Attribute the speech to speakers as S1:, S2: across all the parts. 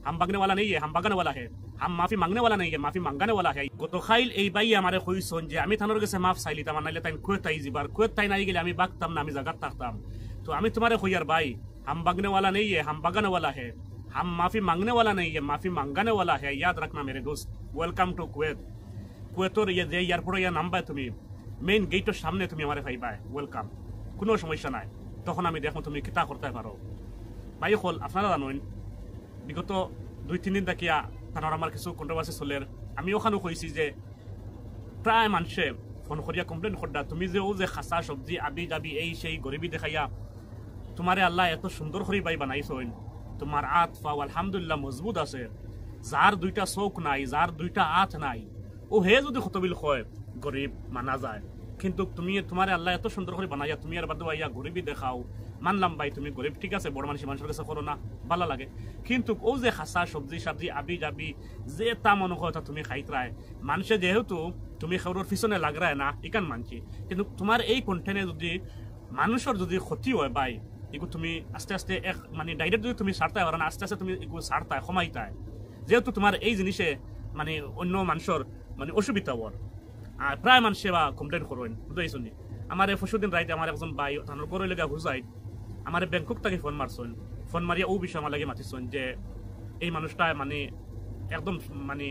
S1: हम भागने वाला नहीं है, हम भागने वाला है। हम माफी मांगने वाला नहीं है, माफी मांगाने वाला है। গত খাইল এই বাই আমারে কইছন যে আমি থানোর কাছে মাফ চাইলিতাম, নাইলে তাই কুয়েত আই যাবার, কুয়েত তাই নাই গেলে আমি বাগতাম না, আমি জায়গাত থাকতাম। তো আমি তোমারে কইয়ার ভাই, हम भागने वाला नहीं है, हम भागने वाला है। हम माफी मांगने वाला नहीं है, माफी मांगाने वाला है। याद रखना मेरे दोस्त। Welcome to Kuwait. কুয়েতর যে এয়ারপোর্টে নামবাই তুমি, মেইন গেটের সামনে তুমি আমারে পাইবাই। ওয়েলকাম, কোনো সমস্যা নাই। তখন আমি দেখো তুমি কিতা করতে পারো। ভাই হল আপনারা জানেন বিগত 2-3 দিন দেখিয়া তার আমার কিছু কন্ট্রোভার্সি চলের। আমি ওখানেও কইছি যে প্রায় মানুষে ফোন করিয়া কমপ্লেন করদা, তুমি যে ও যে খাসা সবজি আবি যাবি এই সেই গরিবি দেখাইয়া তোমারে আল্লাহ এত সুন্দর করে বাই বানাইছেন, তোমার আত পাও আলহামদুলিল্লাহ মজবুত আছে। যার 2টা চোখ নাই, যার 2টা আত নাই, ও হে যদি খতবিল হয় গরিব মানা যায়। কিন্তু তুমি তোমার আল্লাহ এত সুন্দর করে বানাইয়া তুমি আর বাদ আইয়া গরিবি দেখাও। মানলাম ভাই তুমি গরিব, ঠিক আছে, বড় মানুষের কাছে করো না, ভালো লাগে। কিন্তু ও যে খাসা সবজি সবজি আবি যাবি যে তা মনে কথা তুমি খাইতরায় মানুষে, যেহেতু তুমি খাওয়ার পিছনে লাগরায় না ইকান মানছি। কিন্তু তোমার এই কন্টেন্টে যদি মানুষের যদি ক্ষতি হয় ভাই, এগুলো তুমি আস্তে আস্তে এক মানে ডাইরেক্ট যদি তুমি ছাড়তে পারো না, আস্তে আস্তে তুমি এগুলো ছাড়তায় কমাইতায়। যেহেতু তোমার এই জিনিসে মানে অন্য মানুষের মানে অসুবিধা হওয়ার, আর প্রায় মানুষে বা কমপ্লেন করেন বুঝাইছো নি। আমার পরশুদিন রাইতে আমার একজন ভাই তার করে লেগে হুজাই আমার ব্যাংকক থেকে ফোন মারছেন। ফোন মারিয়া ও বিষয় আমার লাগে মাতিছেন যে এই মানুষটা মানে একদম মানে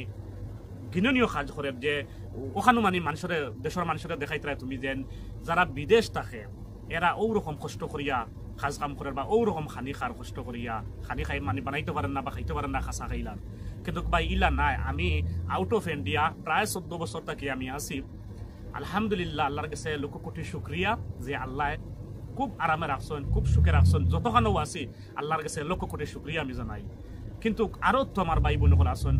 S1: ঘৃণনীয় কাজ করে, যে ওখানে মানে মানুষের দেশের মানুষের দেখাইতে তুমি যেন যারা বিদেশ থাকে এরা ওরকম কষ্ট করিয়া কাজ কাম করে বা ওরকম খানি খার কষ্ট করিয়া খানি খাই মানে বানাইতে পারেন না বা খাইতে পারেন না খাসা খাইলাম। কিন্তু ভাই ইলা নাই, আমি আউট অফ ইন্ডিয়া প্রায় 14 বছর থেকে আমি আছি। আলহামদুলিল্লাহ আল্লাহর কাছে লক্ষ কোটি শুক্রিয়া যে আল্লাহ খুব আরামে রাখছেন, খুব সুখে রাখছেন। যতখানেও আছি আল্লাহর কাছে লক্ষ কোটি শুক্রিয়া আমি জানাই। কিন্তু আরও তো আমার ভাই বোন আছেন,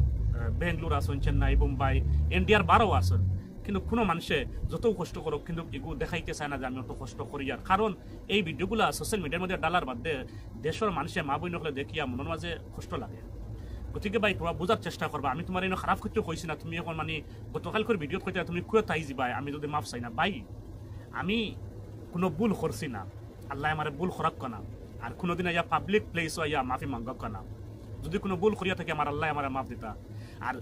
S1: বেঙ্গলোর আছেন, চেন্নাই, মুম্বাই, ইন্ডিয়ার বারও আছেন। কিন্তু কোনো মানুষে যত কষ্ট করুক কিন্তু এগুলো দেখাইতে চায় না যে আমি অত কষ্ট করি। আর কারণ এই ভিডিওগুলো সোশ্যাল মিডিয়ার মধ্যে ডালার বাদে দেশের মানুষে মা বোন হলে দেখিয়া মনের মাঝে কষ্ট লাগে। গতিকে ভাই তোমরা বোঝার চেষ্টা করবা, আমি তোমার এনে খারাপ করতে কইছি না। তুমি এখন মানে গতকাল করে ভিডিও কইতে তুমি কুয়েত আই যাবাই, আমি যদি মাফ চাই না ভাই, আমি কোনো ভুল করছি না, আল্লাহ আমার ভুল খরাক না। আর কোনোদিন আইয়া পাবলিক প্লেস আইয়া মাফি মাঙ্গক না। যদি কোনো ভুল করিয়া থাকে আমার আল্লাহ আমার মাফ দিতা। আর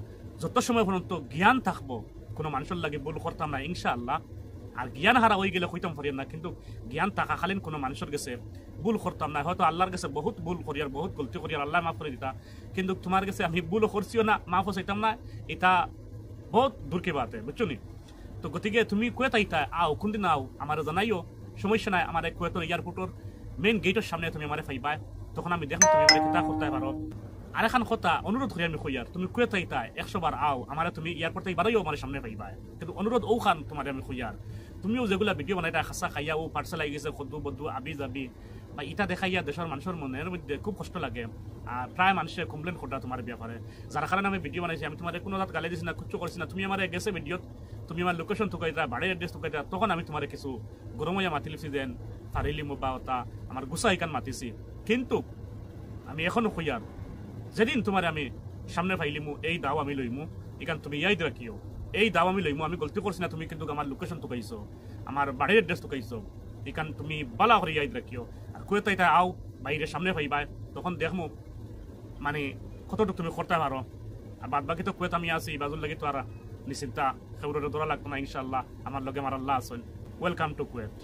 S1: যত সময় পর্যন্ত জ্ঞান থাকবো কোনো মানুষের লাগে ভুল করতাম না ইনশাআল্লাহ। আর জ্ঞান হারা হয়ে গেলে হইতাম পারিয়াম না, কিন্তু জ্ঞান থাকাকালীন কোনো মানুষের কাছে ভুল করতাম না। হয়তো আল্লাহর কাছে বহুত ভুল করিয়ার বহুত গলতি করিয়ার আল্লাহ মাফ করে দিতা, কিন্তু তোমার কাছে আমি ভুলও করছিও না, মাফও চাইতাম না। এটা বহুত দূরকে বাতে, বুঝছো নি। তো গতিকে তুমি কুয়েত আইতা আও, কোনদিন আও আমার জানাইও, সমস্যা নাই। আমার কুয়েতের এয়ারপোর্টের মেইন গেটের সামনে তুমি আমার পাইবা, তখন আমি দেখো তুমি আমার কিতা করতে পারো। আর এখন কথা অনুরোধ করি আমি কইয়ার, তুমি কুয়েত আইতা 100 বার আও, আমার তুমি এয়ারপোর্টে বারোই আমার সামনে পাইবা। কিন্তু অনুরোধ ও খান তোমার আমি কইয়ার, তুমিও যেগুলা ভিডিও বানাইতা খাসা খাইয়া ও পার্সেল আই গেছে খদ্দু বদ্দু আবি যাবি বা ইটা দেখাইয়া দেশের মানুষের মনের মধ্যে খুব কষ্ট লাগে। আর প্রায় মানুষে কমপ্লেন করতা তোমার ব্যাপারে, যার কারণে আমি ভিডিও বানাইছি। আমি তোমার কোনো রাত গালি দিছি না, কিচ্ছু করছি না। তুমি আমার গেছে ভিডিওত তুমি আমার লোকেশন থুকাইতা, বাড়ির এড্রেস থুকাইতা, তখন আমি তোমার কিছু গরমইয়া মাতি লিছি যেন ফারিলি বা ওটা আমার গুছা ইকান মাতিছি। কিন্তু আমি এখনো কইয়ার, যেদিন তোমার আমি সামনে পাইলিমু এই দাও আমি লইমু, এখান তুমি ইয়াদ রাখিও এই দাও আমি লইমু। আমি গলতি করছি না, তুমি কিন্তু আমার লোকেশন থুকাইছো, আমার বাড়ির এড্রেস থুকাইছো, এখান তুমি বালা করে ইয়াদ রাখিও। আর কুয়েত আইতা আও, বাইরে সামনে পাইবা, তখন দেখমু মানে কতটুকু তুমি করতে পারো। আর বাদ বাকি তো কুয়েত আমি আছি, বাজুর লাগে তো আর নিশ্চিন্তা খেউরের দৌড়া লাগতো না ইনশাল্লাহ। আমার লগে আমার আল্লাহ আছেন। Welcome to Kuwait.